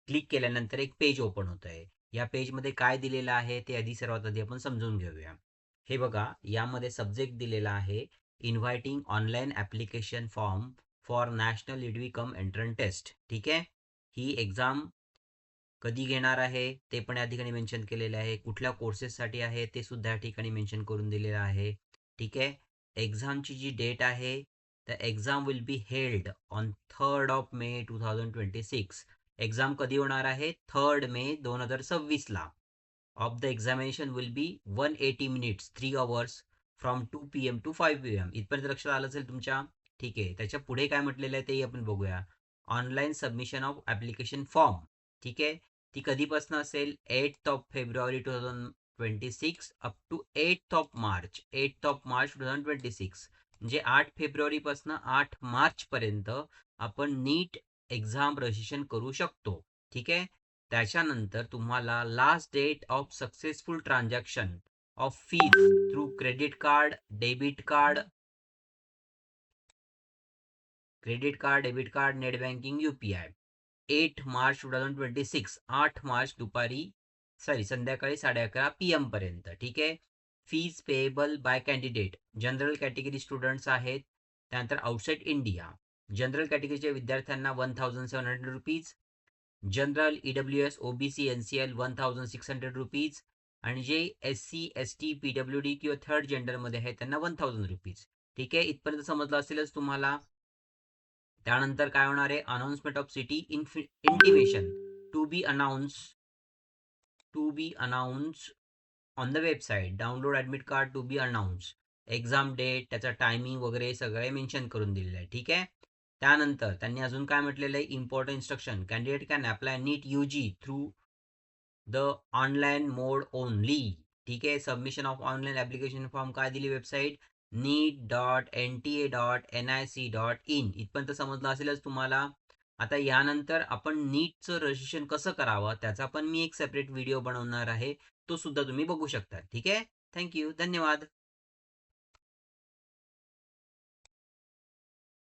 Click केल्यानंतर एक page open होत आहे. या पेजमध्ये काय दिलेलं आहे ते सर्वात आधी आपण समजून घेऊया. हे बघा, यामध्ये सब्जेक्ट दिलेला आहे inviting online application form for national लिडवी कम एंट्रन्स टेस्ट. ठीक आहे. ही एक्झाम कधी घेणार आहे ते पण या ठिकाणी मेन्शन केलेलं आहे. कुठल्या कोर्सेससाठी आहे ते सुद्धा या ठिकाणी मेन्शन करून दिलेलं आहे. ठीक आहे. एक्झामची जी डेट आहे, the exam will be held on 3rd of May 2026. Exam कधी होणार आहे? 3rd मे 2026 ला. Of the examination will be 180 minutes 3 hours from 2 PM to 5 PM. इथपर्यंत लक्षात आलं असेल तुमच्या? ठीक आहे. त्याच्या पुढे काय म्हटलेलं आहे तेही आपण बघूया. Online submission of application form. ठीक आहे. ती कधीपासून असेल? 8th of February 2026 up to 8th of March 2026. म्हणजे 8 फेब्रुवारीपासून 8 मार्चपर्यंत आपण नीट एक्झाम रजिस्ट्रेशन करू शकतो. ठीक आहे. त्याच्यानंतर तुम्हाला last date of successful transaction of fees through credit card, debit card, debit card, net banking, UPI. 8 मार्च 2026, 8 मार्च संध्याकाळी 11:30 PM पर्यंत. ठीक आहे. Fees payable by candidate. General category students आहेत. त्यानंतर आउटसाइड इंडिया. जनरल कॅटेगरीच्या विद्यार्थ्यांना 1700 rupees. General, EWS, OBC, NCL 1600 rupees. आणि जे SC, ST, PWD किंवा थर्ड जेंडरमध्ये आहेत त्यांना 1000 रुपीज. ठीक आहे. इथपर्यंत समजलं असेलच तुम्हाला. त्यानंतर काय होणार आहे? Announcement of city intimation to be announce on the website. Download admit card to be announce. Exam date, त्याचा टायमिंग वगैरे सगळे मेन्शन करून दिलेलं आहे. ठीक आहे. त्यानंतर त्यांनी अजून काय म्हटलेलं आहे? Important instruction. Candidate can apply NEET UG through the online mode only. ठीक आहे. Submission of online application form काय दिली वेबसाईट? NEET.NTA.nic.in. इथपर्यंत समजलं असेलच तुम्हाला. आता यानंतर आपण नीटचं रजिस्ट्रेशन कसं करावं त्याचा पण मी एक सेपरेट व्हिडिओ बनवणार आहे. तो सुद्धा तुम्ही बघू शकता. ठीक आहे. थँक्यू. धन्यवाद.